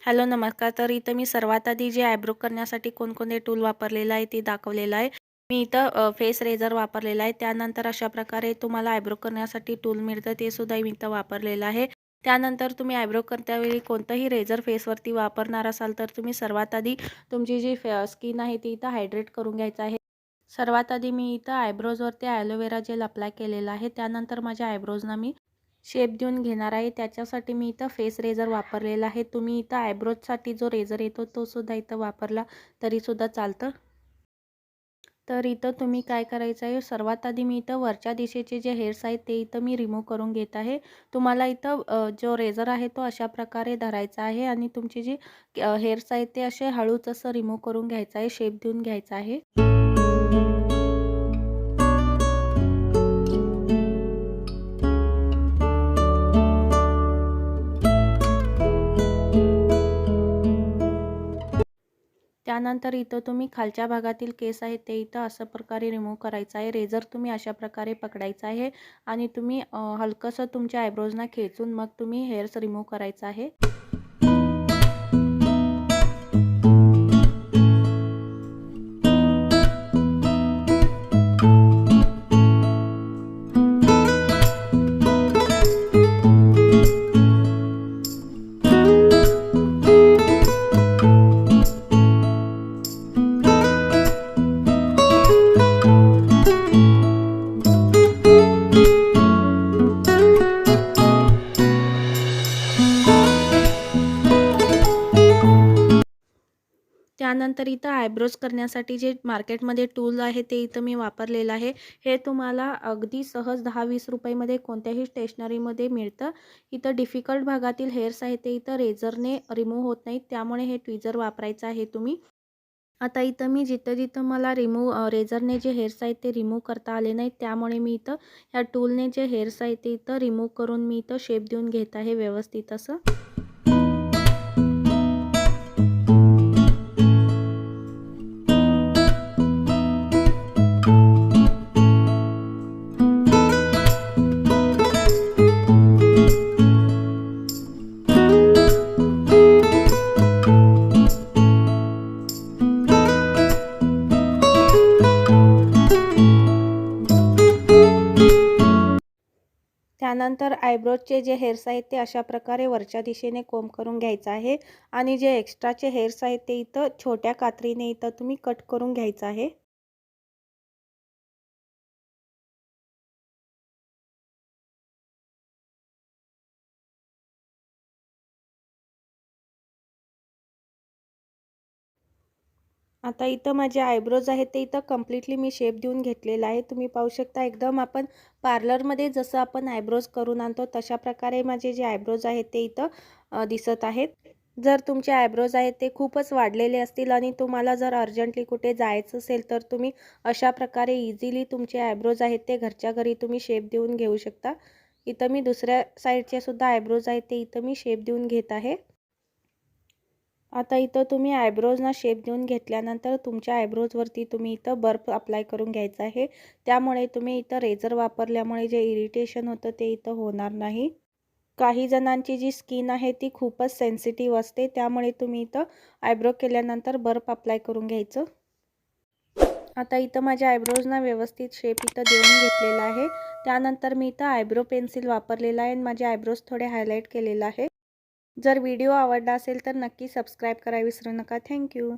Hello नमस्कार. तर इथं मी सर्वात आधी जे आयब्रो करण्यासाठी कोणकोणते टूल वापरलेलं आहे ते दाखवलेलं आहे. मी इथं फेस रेझर वापरलेला आहे. त्यानंतर अशा प्रकारे तुम्हाला आयब्रो करण्यासाठी टूल मिळतं ते सुद्धा मी इथं वापरलेलं आहे. त्यानंतर तुम्ही आयब्रो करतावेळी कोणतंही रेझर फेसवरती वापरणार असाल तर तुम्ही सर्वात आधी तुमची जी स्किन आहे ती इथं हायड्रेट करून घ्यायचं आहे. सर्वात आधी मी इथं आयब्रोजवरती ॲलोवेरा जेल अप्लाय केलेलं आहे. त्यानंतर माझ्या आयब्रोजना मी शेप देऊन घेणार आहे. त्याच्यासाठी मी इथं फेस रेझर वापरलेला आहे. तुम्ही इथं आयब्रोजसाठी जो रेझर येतो तो सुद्धा इथं वापरला तरीसुद्धा चालतं. तर इथं तुम्ही काय करायचं आहे, सर्वात आधी मी इथं वरच्या दिशेचे जे हेअर्स आहेत ते इथं मी रिमूव्ह करून घेत आहे. तुम्हाला इथं जो रेझर आहे तो अशा प्रकारे धरायचा आहे आणि तुमची जी हेअर्स आहेत ते असे हळूच असं रिमूव्ह करून घ्यायचं आहे, शेप देऊन घ्यायचा आहे. त्यानंतर इथं तुम्ही खालच्या भागातील केस आहेत ते इथं अशा प्रकारे रिमूव्ह करायचं आहे. रेझर तुम्ही अशा प्रकारे पकडायचा आहे आणि तुम्ही हलकंसं तुमच्या आयब्रोजना खेचून मग तुम्ही हेअर्स रिमूव्ह करायचं आहे. त्यानंतर इथं आयब्रोज करण्यासाठी जे मार्केटमध्ये टूल आहे ते इथं मी वापरलेलं आहे. हे तुम्हाला अगदी सहज 10-20 रुपयामध्ये कोणत्याही स्टेशनरीमध्ये मिळतं. इथं डिफिकल्ट भागातील हेअर्स आहे ते इथं रेझरने रिमूव्ह होत नाहीत, त्यामुळे हे ट्विझर वापरायचं आहे तुम्ही. आता इथं मी जिथं-जिथं मला रेझरने जे हेअर्स आहेत ते रिमूव्ह करता आले नाहीत, त्यामुळे मी इथं ह्या टूलने जे हेअर्स आहेत ते इथं रिमूव्ह करून मी इथं शेप देऊन घेत आहे व्यवस्थित असं. त्यानंतर आयब्रोजचे जे हेअर्स आहेत ते अशा प्रकारे वरच्या दिशेने कोंब करून घ्यायचं आहे आणि जे एक्स्ट्राचे हेअर्स आहेत ते इथं छोट्या कात्रीने इथं तुम्ही कट करून घ्यायचं आहे. आता इथं माझे आयब्रोज आहेत ते इथं कम्प्लिटली मी शेप देऊन घेतलेला आहे. तुम्ही पाहू शकता एकदम आपण पार्लरमध्ये जसं आपण आयब्रोज करून आणतो तशा प्रकारे माझे जे आयब्रोज आहेत ते इथं दिसत आहेत. जर तुमचे आयब्रोज आहेत ते खूपच वाढलेले असतील आणि तुम्हाला जर अर्जंटली कुठे जायचं असेल तर तुम्ही अशा प्रकारे इझिली तुमचे आयब्रोज आहेत ते घरच्या घरी तुम्ही शेप देऊन घेऊ शकता. इथं मी दुसऱ्या साईडचे सुद्धा आयब्रोज आहेत ते इथं मी शेप देऊन घेत आहे. आता इथं तुम्ही आयब्रोजना शेप देऊन घेतल्यानंतर तुमच्या आयब्रोजवरती तुम्ही इथं बर्फ अप्लाय करून घ्यायचा आहे. त्यामुळे तुम्ही इथं रेझर वापरल्यामुळे जे इरिटेशन होतं ते इथं होणार नाही. काही जणांची जी स्किन आहे ती खूपच सेन्सिटिव्ह असते, त्यामुळे तुम्ही इथं आयब्रो केल्यानंतर बर्फ अप्लाय करून घ्यायचं. आता इथं माझ्या आयब्रोजना व्यवस्थित शेप इथं देऊन घेतलेला आहे. त्यानंतर मी इथं आयब्रो पेन्सिल वापरलेला आहे आणि माझे आयब्रोज थोडे हायलाईट केलेला आहे. जर व्हिडिओ आवडला असेल तर नक्की सबस्क्राईब करायला विसरू नका. थँक्यू.